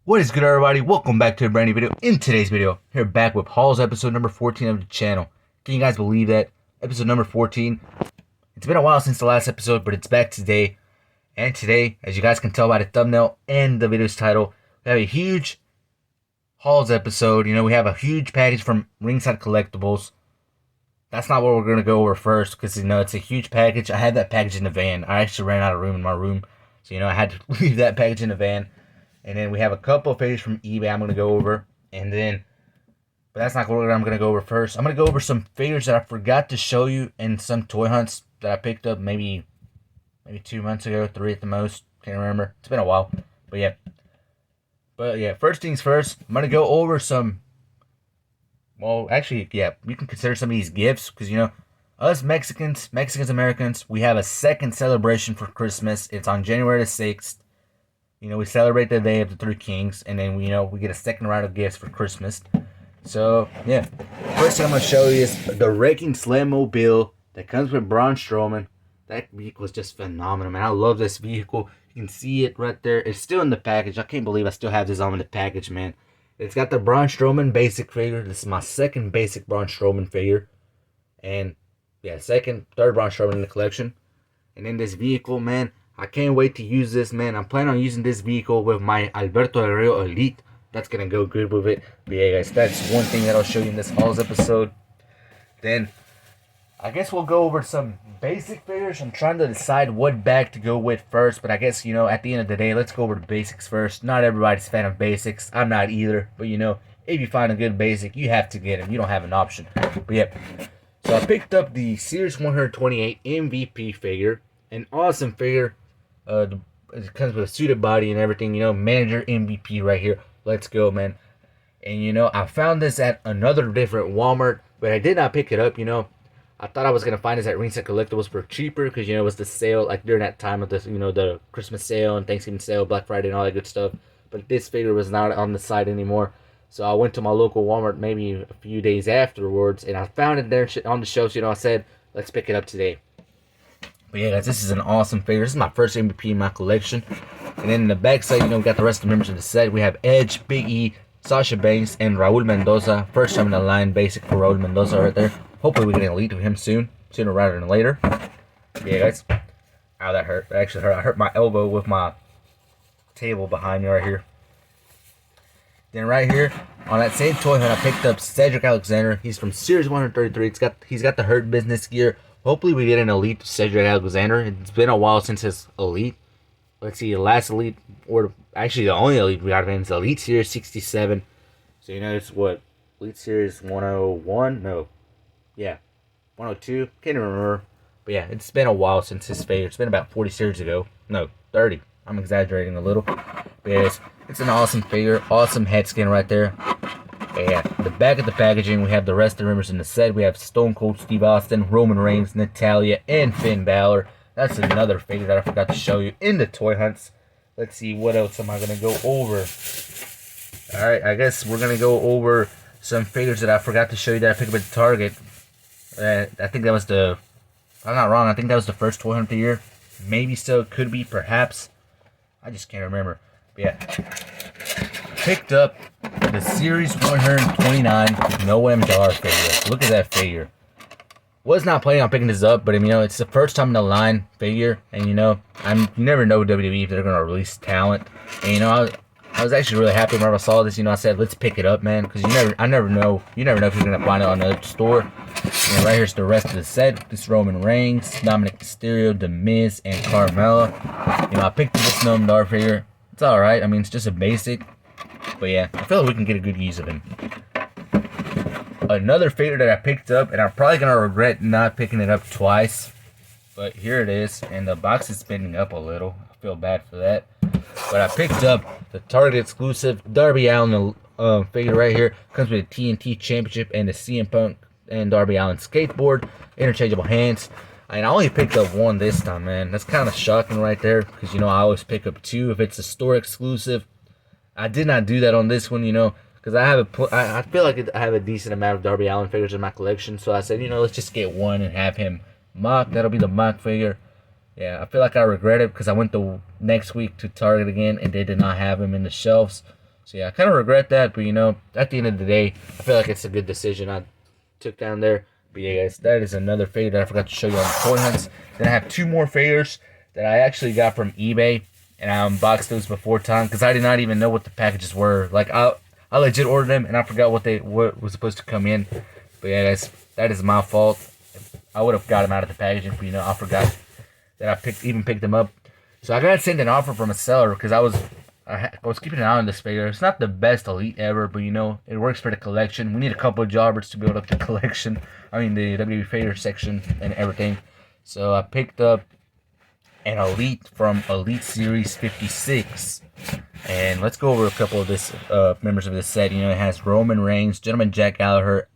What is good, everybody? Welcome back to a brand new video. In today's video, here back with Hauls episode number 14 of the channel. Can you guys believe that? Episode number 14. It's been a while since the last episode, but it's back today. And today, as you guys can tell by the thumbnail and the video's title, we have a huge Hauls episode. You know, we have a huge package from Ringside Collectibles. That's not what we're going to go over first, because, you know, it's a huge package. I had that package in the van. I actually ran out of room in my room. So, you know, I had to leave that package in the van. And then we have a couple of figures from eBay I'm going to go over. And then, but that's not what I'm going to go over first. I'm going to go over some figures that I forgot to show you and some toy hunts that I picked up maybe 2 months ago, 3 at the most. Can't remember. It's been a while. But yeah, first things first, I'm going to go over some, well, actually, yeah, you can consider some of these gifts. Because, you know, us Mexicans, Americans, we have a second celebration for Christmas. It's on January the 6th. You know, we celebrate the Day of the Three Kings, and then, you know, we get a second round of gifts for Christmas. So, yeah. First thing I'm going to show you is the Wrecking Sled Mobile that comes with Braun Strowman. That vehicle is just phenomenal, man. I love this vehicle. You can see it right there. It's still in the package. I can't believe I still have this on in the package, man. It's got the Braun Strowman basic figure. This is my second basic Braun Strowman figure. And, yeah, third Braun Strowman in the collection. And in this vehicle, man, I can't wait to use this, man. I'm planning on using this vehicle with my Alberto Del Rio Elite. That's going to go good with it. But yeah, guys, that's one thing that I'll show you in this Hauls episode. Then, I guess we'll go over some basic figures. I'm trying to decide what bag to go with first. But I guess, you know, at the end of the day, let's go over the basics first. Not everybody's a fan of basics. I'm not either. But, you know, if you find a good basic, you have to get them. You don't have an option. But yeah, so I picked up the Series 128 MVP figure. An awesome figure. It comes with a suited body and everything, you know, manager MVP right here. Let's go, man. And, you know, I found this at another different Walmart, but I did not pick it up, you know. I thought I was going to find this at Ringside Collectibles for cheaper because, you know, it was the sale, like, during that time of the, you know, the Christmas sale and Thanksgiving sale, Black Friday and all that good stuff. But this figure was not on the site anymore. So I went to my local Walmart maybe a few days afterwards, and I found it there on the shelves, you know. I said, let's pick it up today. But yeah, guys, this is an awesome figure. This is my first MVP in my collection. And then in the back side, you know, we got the rest of the members of the set. We have Edge, Big E, Sasha Banks, and Raul Mendoza. First time in the line, basic for Raul Mendoza right there. Hopefully we get an elite with him sooner rather than later. But yeah, guys. Ow, that hurt. That actually hurt. I hurt my elbow with my table behind me right here. Then right here, on that same toy hunt, I picked up Cedric Alexander. He's from Series 133. He's got the Hurt Business gear. Hopefully we get an elite Cedric Alexander. It's been a while since his elite. Let's see, the last elite, or actually the only elite we got of him is Elite Series 67. So, you know, it's what? Elite Series 101? No. Yeah. 102? Can't even remember. But yeah, it's been a while since his figure. It's been about 40 series ago. No, 30. I'm exaggerating a little. But yeah, it's an awesome figure. Awesome head skin right there. Yeah, the back of the packaging, we have the rest of the members in the set. We have Stone Cold Steve Austin, Roman Reigns, Natalya, and Finn Balor. That's another figure that I forgot to show you in the toy hunts. Let's see, what else am I going to go over? Alright, I guess we're going to go over some figures that I forgot to show you that I picked up at Target. I think that was if I'm not wrong, I think that was the first toy hunt of the year. Maybe so, could be, perhaps. I just can't remember. But yeah. Picked up the Series 129 Noam Dar figure. Look at that figure. Was not planning on picking this up, but, you know, it's the first time in the line figure, and, you know, you never know WWE if they're going to release talent. And, you know, I was actually really happy whenever I saw this. You know, I said, let's pick it up, man, because you never know if you're going to find it on another store. And right here's the rest of the set. This Roman Reigns, Dominic Mysterio, The Miz, and Carmella. You know, I picked up this Noam Dar figure. It's alright. I mean, it's just a basic. But yeah, I feel like we can get a good use of him. Another figure that I picked up, and I'm probably going to regret not picking it up twice. But here it is, and the box is spinning up a little. I feel bad for that. But I picked up the Target exclusive Darby Allin figure right here. Comes with a TNT Championship and the CM Punk and Darby Allin skateboard. Interchangeable hands. And I only picked up one this time, man. That's kind of shocking right there. Because, you know, I always pick up two if it's a store exclusive. I did not do that on this one, you know, because I feel like I have a decent amount of Darby Allin figures in my collection. So I said, you know, let's just get one and have him mock. That'll be the mock figure. Yeah, I feel like I regret it because I went the next week to Target again and they did not have him in the shelves. So yeah, I kind of regret that, but you know, at the end of the day, I feel like it's a good decision I took down there. But yeah, guys, that is another figure that I forgot to show you on the toy hunts. Then I have two more figures that I actually got from eBay, and I unboxed those before time because I did not even know what the packages were. Like I legit ordered them and I forgot what was supposed to come in. But yeah, guys, that is my fault. I would have got them out of the packaging, but you know, I forgot that I even picked them up. So I got sent an offer from a seller because I was keeping an eye on this figure. It's not the best elite ever, but you know, it works for the collection. We need a couple of jobbers to build up the collection. I mean, the WWE figure section and everything. So I picked up an elite from Elite Series 56. And let's go over a couple of this members of this set. You know, it has Roman Reigns, Gentleman Jack Gallagher,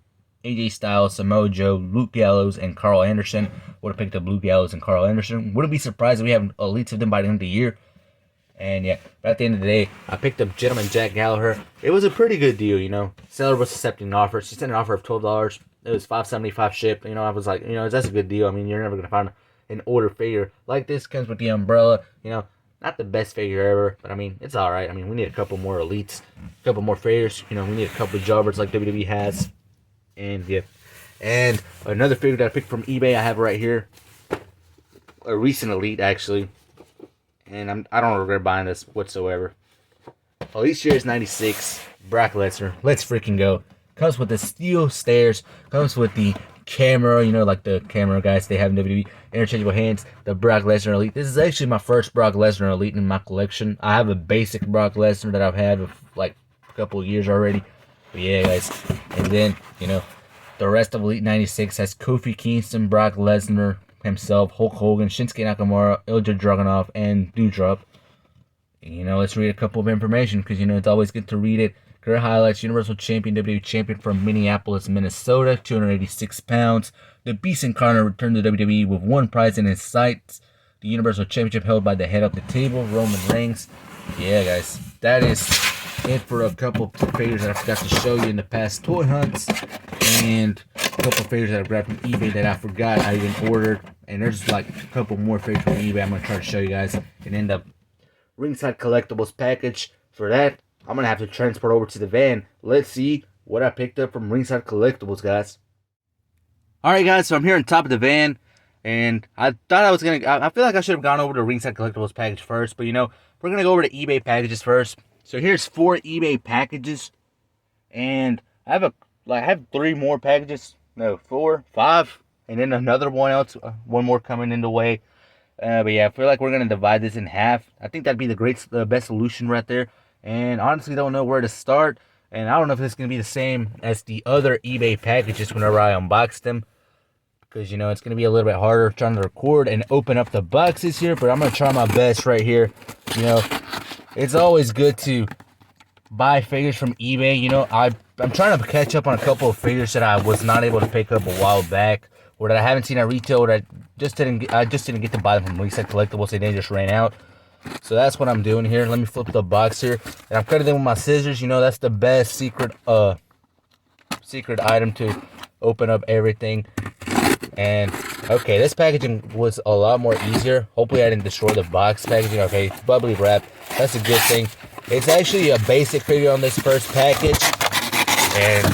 AJ Styles, Samoa Joe, Luke Gallows, and Carl Anderson. Would have picked up Luke Gallows and Carl Anderson. Wouldn't be surprised if we have elites of them by the end of the year. And yeah, but at the end of the day, I picked up Gentleman Jack Gallagher. It was a pretty good deal, you know. Seller was accepting an offer. She sent an offer of $12. It was $5.75 shipped. You know, I was like, you know, that's a good deal. I mean, you're never gonna find an older figure like this. Comes with the umbrella. You know, not the best figure ever, but I mean, it's all right. I mean, we need a couple more elites, a couple more figures. You know, we need a couple of jobbers like WWE has. And yeah, and another figure that I picked from eBay, I have right here, a recent elite actually. And I don't regret buying this whatsoever. Elite Series 96, Brock Lesnar. Let's freaking go. Comes with the steel stairs. Comes with the camera, you know, like the camera guys they have in WWE. Interchangeable hands. The Brock Lesnar Elite. This is actually my first Brock Lesnar Elite in my collection. I have a basic Brock Lesnar that I've had for like a couple of years already. But yeah, guys. And then, you know, the rest of Elite 96 has Kofi Kingston, Brock Lesnar himself, Hulk Hogan, Shinsuke Nakamura, Ilja Dragunov, and Doudrop. You know, let's read a couple of information because, you know, it's always good to read it. Career highlights: Universal Champion, WWE Champion from Minneapolis, Minnesota, 286 pounds. The Beast Incarnate returned to WWE with one prize in his sights: the Universal Championship held by the head of the table, Roman Reigns. Yeah, guys, that is it for a couple of figures that I forgot to show you in the past toy hunts. And a couple of figures that I grabbed from eBay that I forgot I even ordered. And there's like a couple more figures from eBay I'm going to try to show you guys. And end up Ringside Collectibles package. For that, I'm going to have to transport over to the van. Let's see what I picked up from Ringside Collectibles, guys. Alright, guys, so I'm here on top of the van. And I thought I was going to... I feel like I should have gone over to Ringside Collectibles package first. But, you know, we're going to go over to eBay packages first. So here's 4 eBay packages. And I have 3 more packages. No, 4, 5. And then another one more coming in the way. But yeah, I feel like we're going to divide this in half. I think that'd be the best solution right there. And honestly, don't know where to start. And I don't know if this is going to be the same as the other eBay packages whenever I unbox them. Because, you know, it's going to be a little bit harder trying to record and open up the boxes here. But I'm going to try my best right here. You know, it's always good to buy figures from eBay. You know, I'm trying to catch up on a couple of figures that I was not able to pick up a while back. Or that I haven't seen at retail. Or I just didn't get to buy them from Ringside Collectibles. They just ran out. So that's what I'm doing here. Let me flip the box here. And I'm cutting them with my scissors. You know, that's the best secret item to open up everything. And okay, this packaging was a lot more easier. Hopefully I didn't destroy the box packaging. Okay, it's bubbly wrap. That's a good thing. It's actually a basic figure on this first package. And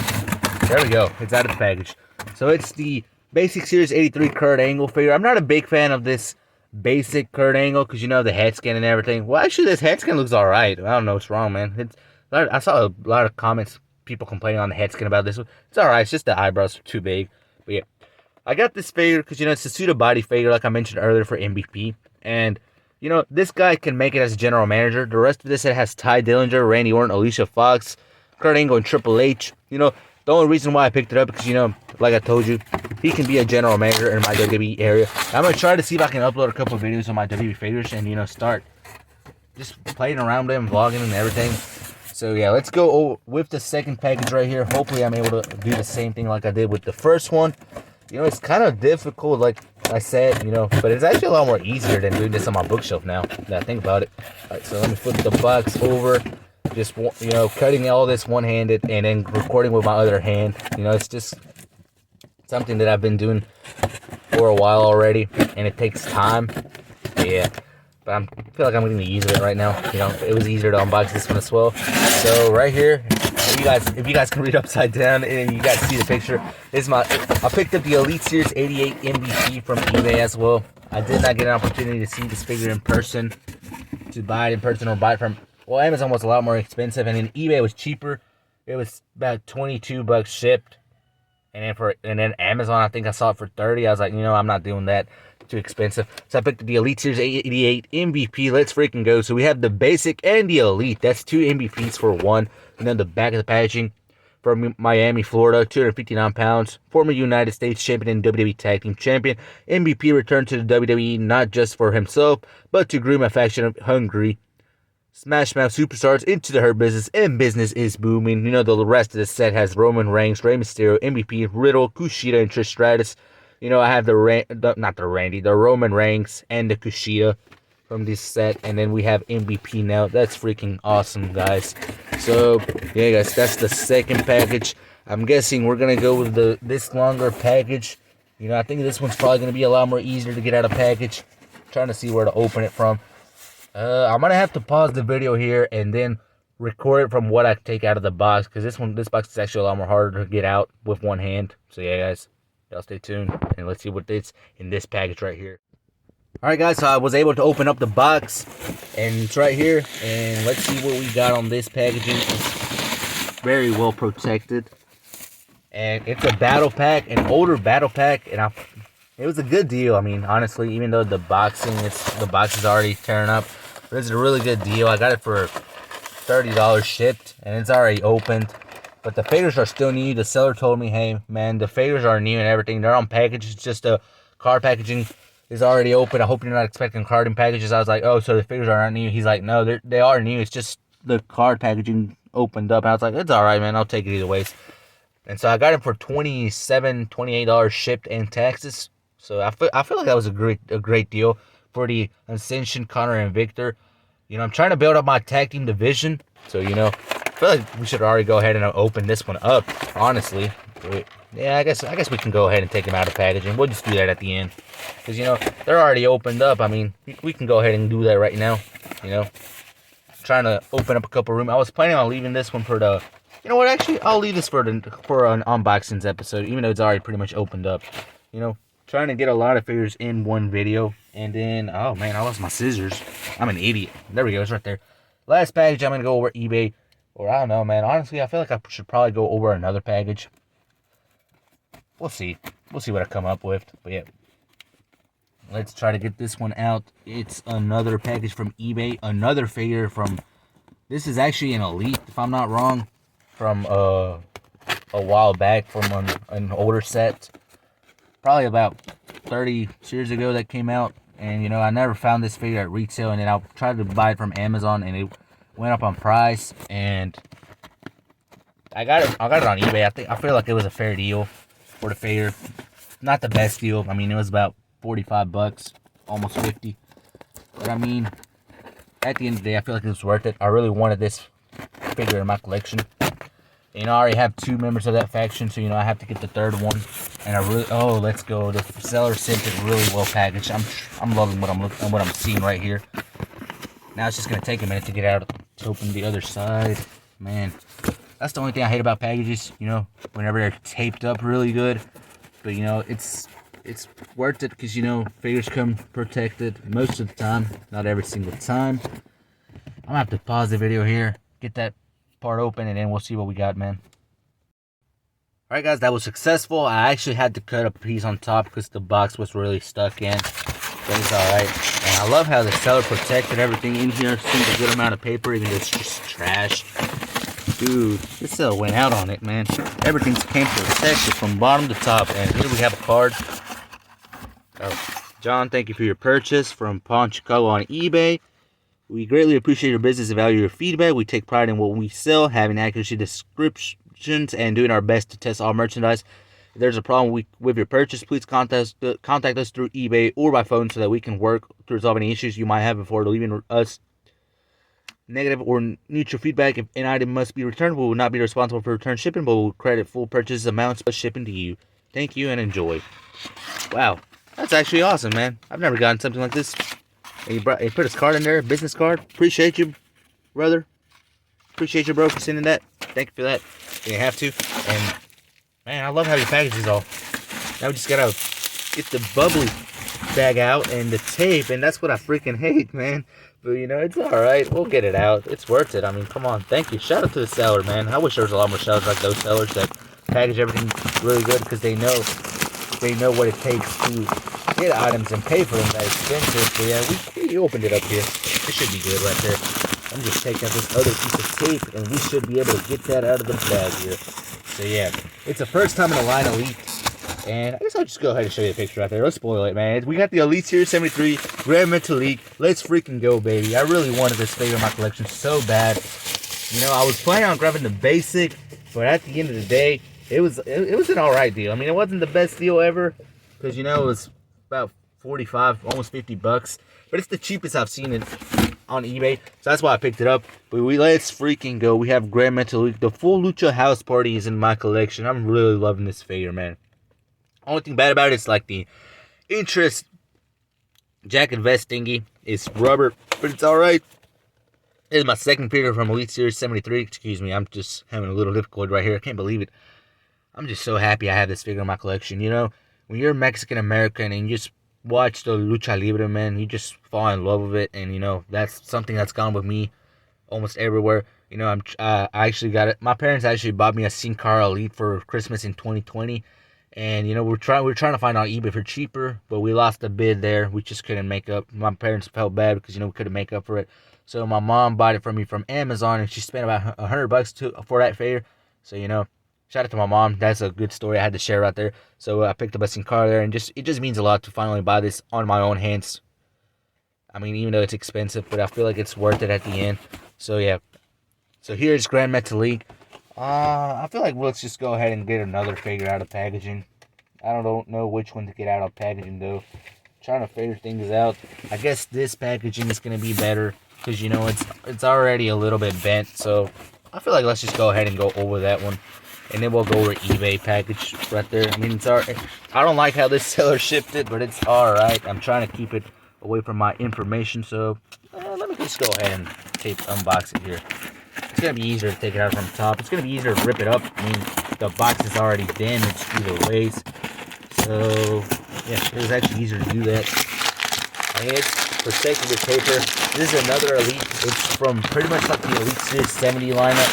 there we go. It's out of the package. So it's the Basic Series 83 Kurt Angle figure. I'm not a big fan of this basic Kurt Angle because, you know, the head scan and everything. Well, actually, this head scan looks alright. I don't know what's wrong, man. I saw a lot of comments, people complaining on the head scan about this one. It's alright. It's just the eyebrows are too big. But yeah, I got this figure because, you know, it's a suit of body figure like I mentioned earlier for MVP. And, you know, this guy can make it as a general manager. The rest of this set has Ty Dillinger, Randy Orton, Alicia Fox, Kurt Angle, and Triple H. You know, the only reason why I picked it up because, you know, like I told you, he can be a general manager in my WWE area. I'm going to try to see if I can upload a couple of videos on my WWE figures and, you know, start just playing around with them, vlogging and everything. So, yeah, let's go with the second package right here. Hopefully, I'm able to do the same thing like I did with the first one. You know, it's kind of difficult, like I said, you know, but it's actually a lot more easier than doing this on my bookshelf now that I think about it. All right, so let me flip the box over. Just, you know, cutting all this one-handed and then recording with my other hand. You know, it's just something that I've been doing for a while already, and it takes time. Yeah. but I feel like I'm getting the ease of it right now. You know, it was easier to unbox this one as well. So right here, if you guys can read upside down and you guys see the picture, this is I picked up the Elite Series 88 MVP from eBay as well. I did not get an opportunity to see this figure in person, to buy it in person or buy it from, well, Amazon was a lot more expensive, and then eBay was cheaper. It was about $22 shipped, and then Amazon, I think I saw it for $30. I was like, you know, I'm not doing that. Too expensive. So I picked the Elite Series 88 MVP. Let's freaking go. So we have the basic and the Elite. That's 2 MVPs for one. And then the back of the packaging from Miami, Florida, 259 pounds, former United States champion and WWE Tag Team Champion. MVP returned to the WWE not just for himself, but to groom a faction of hungry Smash Mouth superstars into the Hurt Business, and business is booming. You know, the rest of the set has Roman Reigns, Rey Mysterio, MVP, Riddle, Kushida, and Trish Stratus. You know, I have the Roman Reigns and the Kushida from this set. And then we have MVP now. That's freaking awesome, guys. So, yeah, guys, that's the second package. I'm guessing we're going to go with this longer package. You know, I think this one's probably going to be a lot more easier to get out of package. I'm trying to see where to open it from. I'm going to have to pause the video here and then record it from what I take out of the box. Because this box is actually a lot more harder to get out with one hand. So, yeah, guys. Y'all stay tuned, and let's see what it's in this package right here. Alright, guys, so I was able to open up the box, and it's right here, and let's see what we got on this packaging. It's very well protected, and it's a battle pack, an older battle pack, and it was a good deal. I mean, honestly, even though the box is already tearing up, but it's a really good deal. I got it for $30 shipped, and it's already opened. But the figures are still new. The seller told me, hey, man, the figures are new and everything. They're on package. It's just the card packaging is already open. I hope you're not expecting carding packages. I was like, oh, so the figures are not new. He's like, no, they are new. It's just the card packaging opened up. And I was like, it's all right, man. I'll take it either ways. And so I got it for $28 shipped and taxes. So I feel like that was a great deal for the Ascension, Connor, and Victor. You know, I'm trying to build up my tag team division. So, you know, I feel like we should already go ahead and open this one up, honestly. Yeah, I guess we can go ahead and take them out of packaging. We'll just do that at the end. Because, you know, they're already opened up. I mean, we can go ahead and do that right now, you know. Trying to open up a couple rooms. I was planning on leaving this one for the... You know what, actually, I'll leave this for an unboxings episode, even though it's already pretty much opened up. You know, trying to get a lot of figures in one video. And then, oh, man, I lost my scissors. I'm an idiot. There we go, it's right there. Last package, I'm going to go over eBay. Or I don't know, man. Honestly, I feel like I should probably go over another package. We'll see. We'll see what I come up with. But yeah. Let's try to get this one out. It's another package from eBay. Another figure from... This is actually an Elite, if I'm not wrong. From a while back. From an older set. Probably about 30 years ago that came out. And, you know, I never found this figure at retail. And then I tried to buy it from Amazon. And it went up on price. And I got it on eBay. I feel like it was a fair deal for the figure. Not the best deal. I mean, it was about $45, almost 50. But, I mean, at the end of the day, I feel like it was worth it. I really wanted this figure in my collection. You know, I already have 2 members of that faction. So, you know, I have to get the third one. And I really, oh, let's go. The seller sent it really well packaged. I'm loving what I'm seeing right here. Now it's just gonna take a minute to get out to open the other side. Man, that's the only thing I hate about packages. You know, whenever they're taped up really good. But you know, it's worth it because you know figures come protected most of the time, not every single time. I'm gonna have to pause the video here, get that part open, and then we'll see what we got, man. Alright guys, that was successful. I actually had to cut a piece on top because the box was really stuck in. But it's alright. And I love how the seller protected everything in here. Seems a good amount of paper, even though it's just trash. Dude, this seller went out on it, man. Everything came protected from bottom to top. And here we have a card. Oh, John, thank you for your purchase from Pawn Chicago on eBay. We greatly appreciate your business and value your feedback. We take pride in what we sell, having accuracy descriptions, and doing our best to test all merchandise. If there's a problem with your purchase, please contact us through eBay or by phone so that we can work to resolve any issues you might have before leaving us negative or neutral feedback. If an item must be returned, we will not be responsible for return shipping, but will credit full purchase amounts plus shipping to you. Thank you and enjoy. Wow, that's actually awesome, man. I've never gotten something like this And he put his card in there, business card. Appreciate you, brother. Appreciate you, bro, for sending that. Thank you for that. You didn't have to. And, man, I love how your package is all. Now we just gotta get the bubbly bag out and the tape, and that's what I freaking hate, man. But, you know, it's alright. We'll get it out. It's worth it. I mean, come on. Thank you. Shout out to the seller, man. I wish there was a lot more sellers like those sellers that package everything really good because they know what it takes to get items and pay for them that expensive. But yeah, we opened it up here. It should be good right there. I'm just taking out this other piece of tape, and we should be able to get that out of the bag here. So yeah, it's the first time in the line Elite. And I guess I'll just go ahead and show you a picture right there. Let's spoil it, man. We got the Elite Series 73 Grand Metalik. Let's freaking go, baby. I really wanted this figure in my collection so bad. You know, I was planning on grabbing the basic, but at the end of the day, it was an alright deal. I mean, it wasn't the best deal ever, because, you know, it was about 45, almost 50 bucks. But it's the cheapest I've seen it on eBay, so that's why I picked it up. But let's freaking go. We have Grand Metalik. The full Lucha House Party is in my collection. I'm really loving this figure, man. Only thing bad about it is like the interest jacket vest thingy is rubber, but it's alright. This is my second figure from Elite Series 73. Excuse me, I'm just having a little difficulty right here. I can't believe it. I'm just so happy I have this figure in my collection. You know, when you're Mexican American and you just watch the Lucha Libre, man, you just fall in love with it. And, you know, that's something that's gone with me almost everywhere. You know, I actually got it. My parents actually bought me a Sin Cara Elite for Christmas in 2020. And, you know, we're trying to find on eBay for cheaper, but we lost the bid there. We just couldn't make up. My parents felt bad because, you know, we couldn't make up for it. So my mom bought it from me from Amazon, and she spent about $100 for that figure. So, you know, shout out to my mom. That's a good story I had to share right there. So I picked up a Sin Cara there, and it just means a lot to finally buy this on my own hands. I mean, even though it's expensive, but I feel like it's worth it at the end. So, yeah. So here's Grand Metalik. I feel like let's just go ahead and get another figure out of packaging. I don't know which one to get out of packaging, though. Trying to figure things out. I guess this packaging is going to be better because, you know, it's already a little bit bent. So I feel like let's just go ahead and go over that one. And then we'll go over eBay package right there. I mean, it's alright. I don't like how this seller shipped it, but it's alright. I'm trying to keep it away from my information. So let me just go ahead and unbox it here. It's going to be easier to take it out from the top. It's going to be easier to rip it up. I mean, the box is already damaged either ways. So, yeah, it was actually easier to do that. And it's protected with paper. This is another Elite. It's from pretty much like the Elite Series 70 lineup.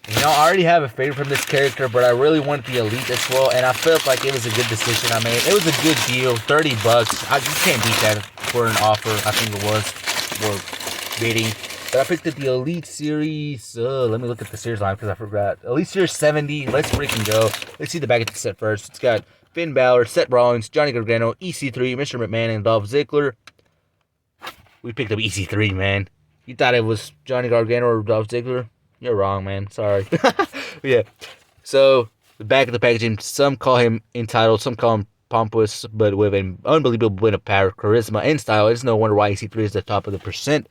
You know, I already have a favorite from this character, but I really wanted the Elite as well. And I felt like it was a good decision I made. It was a good deal. $30. You can't beat that for an offer, I think it was, for bidding. But I picked up the Elite Series, let me look at the series line because I forgot. Elite Series 70, let's freaking go. Let's see the back of the set first. It's got Finn Balor, Seth Rollins, Johnny Gargano, EC3, Mr. McMahon, and Dolph Ziggler. We picked up EC3, man. You thought it was Johnny Gargano or Dolph Ziggler? You're wrong, man. Sorry. Yeah. So, the back of the packaging, some call him entitled, some call him pompous, but with an unbelievable blend of power, charisma, and style. It's no wonder why EC3 is the top of the percent.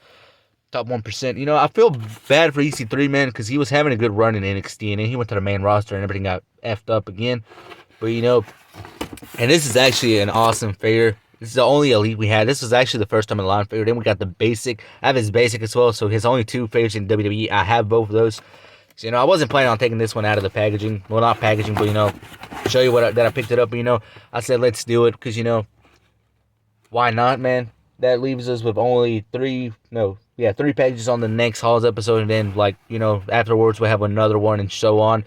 Top 1%. You know, I feel bad for EC3, man, because he was having a good run in NXT, and then he went to the main roster, and everything got effed up again. But, you know, and this is actually an awesome figure. This is the only Elite we had. This was actually the first time in the line figure. Then we got the basic. I have his basic as well, so his only two figures in WWE. I have both of those. So, you know, I wasn't planning on taking this one out of the packaging. Well, not packaging, but, you know, show you that I picked it up. But, you know, I said, let's do it, because, you know, why not, man? That leaves us with only three packages on the next Halls episode, and then, like, you know, afterwards we'll have another one and so on.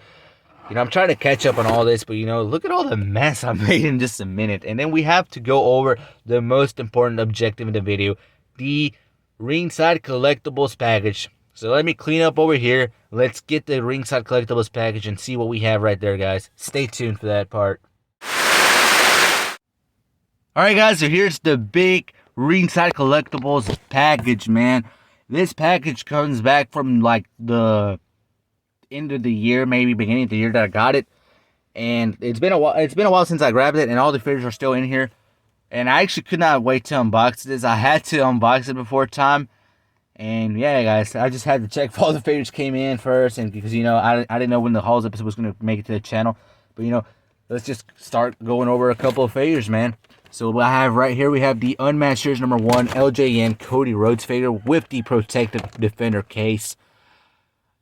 You know, I'm trying to catch up on all this, but, you know, look at all the mess I made in just a minute. And then we have to go over the most important objective in the video, the Ringside Collectibles package. So let me clean up over here. Let's get the Ringside Collectibles package and see what we have right there, guys. Stay tuned for that part. Alright, guys, so here's the big Ringside Collectibles package, man. This package comes back from, like, the end of the year, maybe beginning of the year that I got it. And it's been a while since I grabbed it, and all the figures are still in here. And I actually could not wait to unbox this. I had to unbox it before time. And yeah, guys, I just had to check if all the figures came in first, and because, you know, I didn't know when the Halls episode was going to make it to the channel. But, you know, let's just start going over a couple of figures, man. So what I have right here, we have the Unmatched Series number 1 LJN Cody Rhodes figure with the Protective Defender case.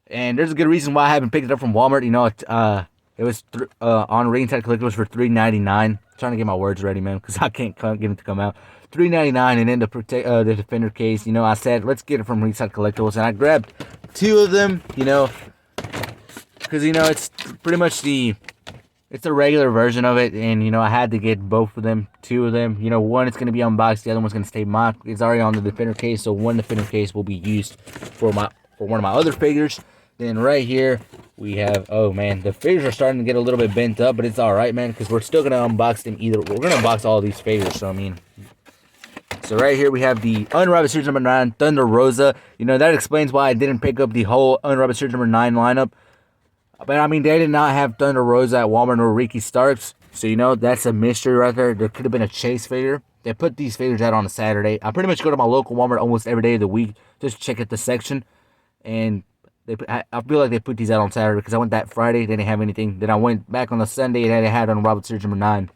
And there's a good reason why I haven't picked it up from Walmart. You know, it was on Ringside Collectibles for $3.99. Trying to get my words ready, man, because I can't get it to come out. $3.99, and then the Defender case. You know, I said let's get it from Ringside Collectibles, and I grabbed 2 of them. You know, because you know it's pretty much it's a regular version of it, and you know I had to get both of them, 2 of them. You know, one is going to be unboxed, the other one's going to stay mocked. It's already on the Defender case, so one Defender case will be used for one of my other figures. Then right here we have, oh man, the figures are starting to get a little bit bent up, but it's all right, man, because we're still going to unbox them either. We're going to unbox all these figures, so I mean. So right here we have the Unwrapped Series number 9 Thunder Rosa. You know, that explains why I didn't pick up the whole Unwrapped Series number 9 lineup. But I mean, they did not have Thunder Rosa at Walmart or Ricky Starks. So, you know, that's a mystery right there. There could have been a chase figure. They put these figures out on a Saturday. I pretty much go to my local Walmart almost every day of the week just to check out the section. And I feel like they put these out on Saturday because I went that Friday. They didn't have anything. Then I went back on the Sunday and they had on Robert Series number 9.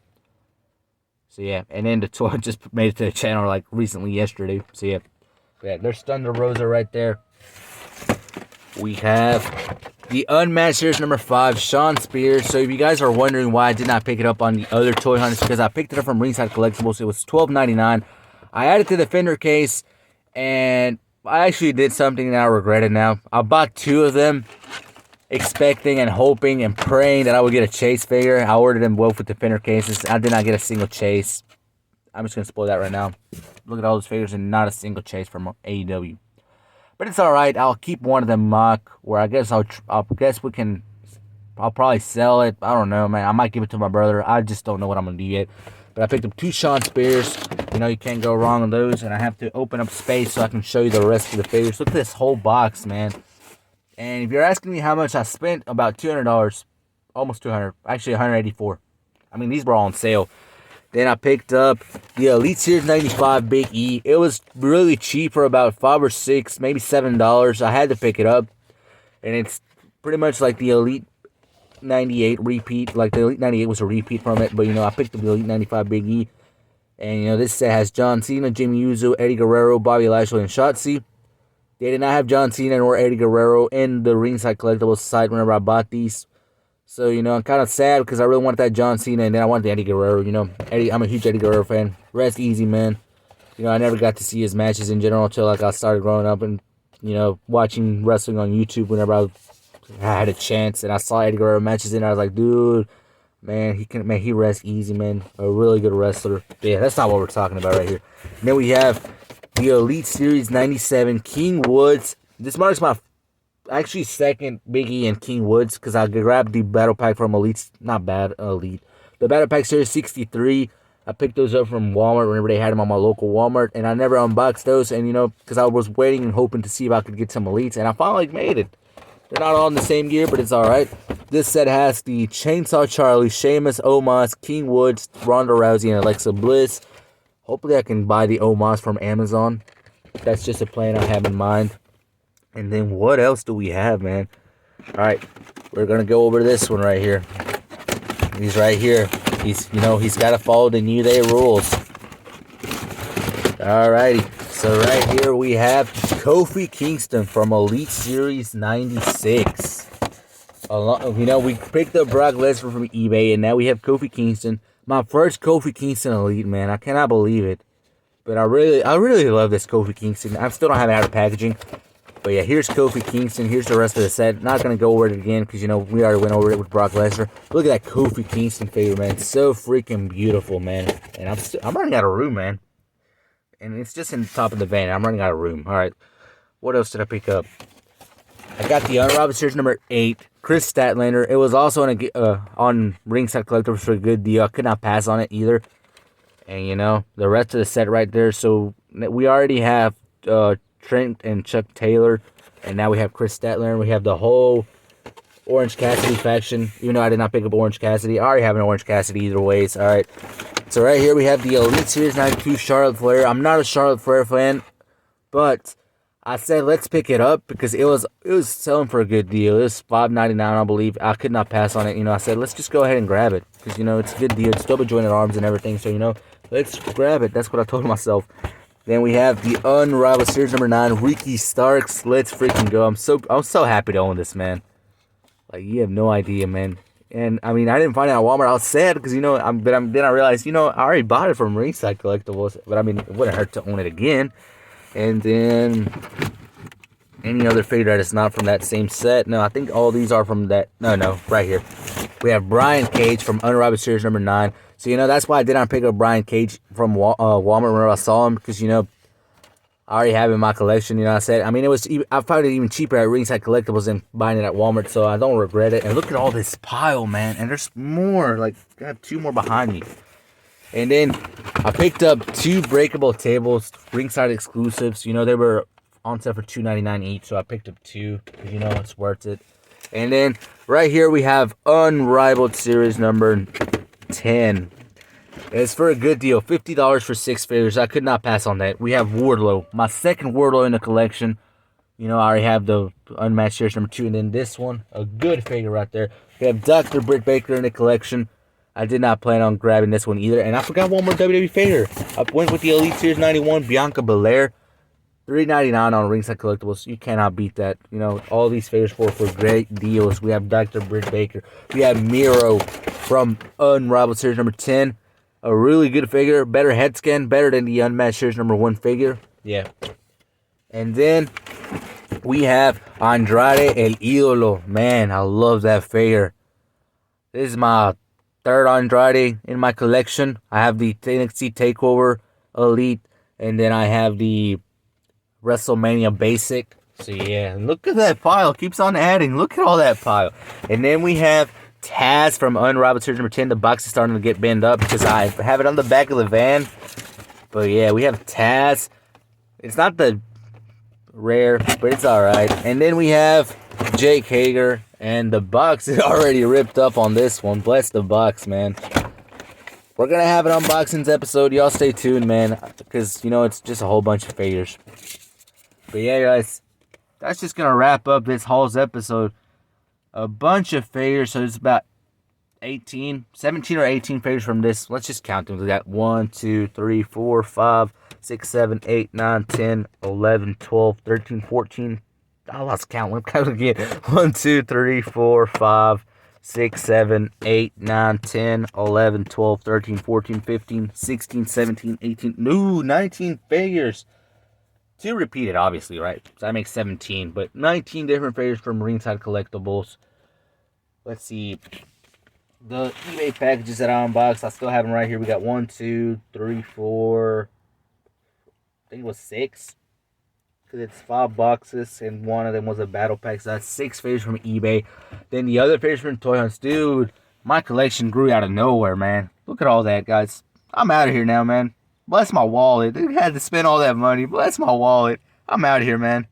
So, yeah. And then the toy just made it to the channel like recently yesterday. So, yeah. There's Thunder Rosa right there. We have the Unmatched Series number 5, Shawn Spears. So if you guys are wondering why I did not pick it up on the other toy hunt, it's because I picked it up from Ringside Collectibles. It was $12.99. I added to the Defender case, and I actually did something that I regretted now. I bought 2 of them, expecting and hoping and praying that I would get a chase figure. I ordered them both with Defender cases. I did not get a single chase. I'm just going to spoil that right now. Look at all those figures and not a single chase from AEW. But it's all right. I'll keep one of them mock. Where I guess I'll probably sell it. I don't know, man. I might give it to my brother. I just don't know what I'm gonna do yet. But I picked up 2 Shawn Spears. You know, you can't go wrong with those. And I have to open up space so I can show you the rest of the figures. Look at this whole box, man. And if you're asking me how much I spent, about $200, almost $200. Actually, $184. I mean, these were all on sale. Then I picked up the Elite Series 95 Big E. It was really cheap for about $5 or $6, maybe $7. I had to pick it up. And it's pretty much like the Elite 98 repeat. Like the Elite 98 was a repeat from it. But, you know, I picked up the Elite 95 Big E. And, you know, this set has John Cena, Jimmy Uso, Eddie Guerrero, Bobby Lashley, and Shotzi. They did not have John Cena nor Eddie Guerrero in the Ringside Collectibles site whenever I bought these. So, you know, I'm kind of sad because I really wanted that John Cena, and then I wanted the Eddie Guerrero, you know. I'm a huge Eddie Guerrero fan. Rest easy, man. You know, I never got to see his matches in general until, like, I started growing up and, you know, watching wrestling on YouTube whenever I had a chance. And I saw Eddie Guerrero matches, and I was like, dude, man, he rests easy, man. A really good wrestler. But yeah, that's not what we're talking about right here. And then we have the Elite Series 97 King Woods. This marks my actually second Big E and King Woods, because I grabbed the battle pack from Elite, the battle pack series 63. I picked those up from Walmart whenever they had them on my local Walmart, and I never unboxed those, and you know, because I was waiting and hoping to see if I could get some Elites, and I finally made it. They're not all in the same gear, but it's alright. This set has the Chainsaw Charlie, Sheamus, Omos, King Woods, Ronda Rousey, and Alexa Bliss. Hopefully I can buy the Omos from Amazon. That's just a plan I have in mind. And then what else do we have, man? Alright, we're going to go over this one right here. He's right here. He's got to follow the New Day rules. Alrighty, so right here we have Kofi Kingston from Elite Series 96. You know, we picked up Brock Lesnar from eBay, and now we have Kofi Kingston. My first Kofi Kingston Elite, man. I cannot believe it. But I really love this Kofi Kingston. I still don't have it out of packaging. But yeah, here's Kofi Kingston. Here's the rest of the set. Not going to go over it again because, you know, we already went over it with Brock Lesnar. Look at that Kofi Kingston figure, man. It's so freaking beautiful, man. And I'm running out of room, man. And it's just in the top of the van. I'm running out of room. All right. What else did I pick up? I got the Unwrapped Series number 8, Chris Statlander. It was also on Ringside Collectibles for a good deal. I could not pass on it either. And, you know, the rest of the set right there. So, we already have Trent and Chuck Taylor, and now we have Chris Statlander. We have the whole Orange Cassidy faction, even though I did not pick up Orange Cassidy. I already have an Orange Cassidy either ways. Alright, so right here we have the Elite Series 92 Charlotte Flair. I'm not a Charlotte Flair fan, but I said let's pick it up because it was selling for a good deal. It was $5.99, I believe. I could not pass on it. You know, I said let's just go ahead and grab it because, you know, it's a good deal. It's double jointed arms and everything, so, you know, let's grab it. That's what I told myself. Then we have the unrivaled series number 9, Ricky Starks. Let's freaking go. I'm so happy to own this, man. Like, you have no idea, man. And I mean, I didn't find it at Walmart. I was sad because then I realized, I already bought it from Ringside Collectibles. But I mean, it wouldn't hurt to own it again. And then any other figure that is not from that same set. No, I think all these are from that. No, right here. We have Brian Cage from Unrivaled Series number 9. So, that's why I did not pick up Brian Cage from Walmart whenever I saw him. Because, I already have him in my collection. I said, I mean, I found it even cheaper at Ringside Collectibles than buying it at Walmart. So, I don't regret it. And look at all this pile, man. And there's more. Like, I have 2 more behind me. And then I picked up 2 breakable tables, Ringside exclusives. They were on sale for $2.99 each. So, I picked up 2. Because, it's worth it. And then right here we have Unrivaled Series number 10. It's for a good deal. $50 for 6 figures. I could not pass on that. We have Wardlow. My second Wardlow in the collection. I already have the Unmatched Series number 2. And then this one. A good figure right there. We have Dr. Britt Baker in the collection. I did not plan on grabbing this one either. And I forgot one more WWE figure. I went with the Elite Series 91. Bianca Belair. $3.99 on Ringside Collectibles. You cannot beat that. All these figures for great deals. We have Dr. Britt Baker. We have Miro from Unrivaled Series number 10. A really good figure. Better head scan. Better than the Unmatched Series number 1 figure. Yeah. And then we have Andrade El Idolo. Man, I love that figure. This is my 3rd Andrade in my collection. I have the NXT TakeOver Elite. And then I have the WrestleMania Basic. So yeah, look at that pile. Keeps on adding. Look at all that pile. And then we have Taz from Unrivaled Series number 10. The box is starting to get bent up because I have it on the back of the van. But yeah, we have Taz. It's not the rare, but it's alright. And then we have Jake Hager. And the box is already ripped up on this one. Bless the box, man. We're going to have an unboxings episode. Y'all stay tuned, man. Because, it's just a whole bunch of figures. But yeah, guys, that's just going to wrap up this haul's episode. A bunch of figures, so it's about 17 or 18 figures from this. Let's just count them. We got 1, 2, 3, 4, 5, 6, 7, 8, 9, 10, 11, 12, 13, 14. I lost count. Let's count again. 1, 2, 3, 4, 5, 6, 7, 8, 9, 10, 11, 12, 13, 14, 15, 16, 17, 18. No, 19 figures. 2 repeated, obviously, right? So that makes 17. But 19 different figures from Ringside Collectibles. Let's see. The eBay packages that I unboxed, I still have them right here. We got 1, 2, 3, 4. I think it was 6. Because it's 5 boxes. And one of them was a battle pack. So that's 6 figures from eBay. Then the other figures from Toy Hunts. Dude, my collection grew out of nowhere, man. Look at all that, guys. I'm out of here now, man. Bless my wallet. I had to spend all that money. Bless my wallet. I'm out of here, man.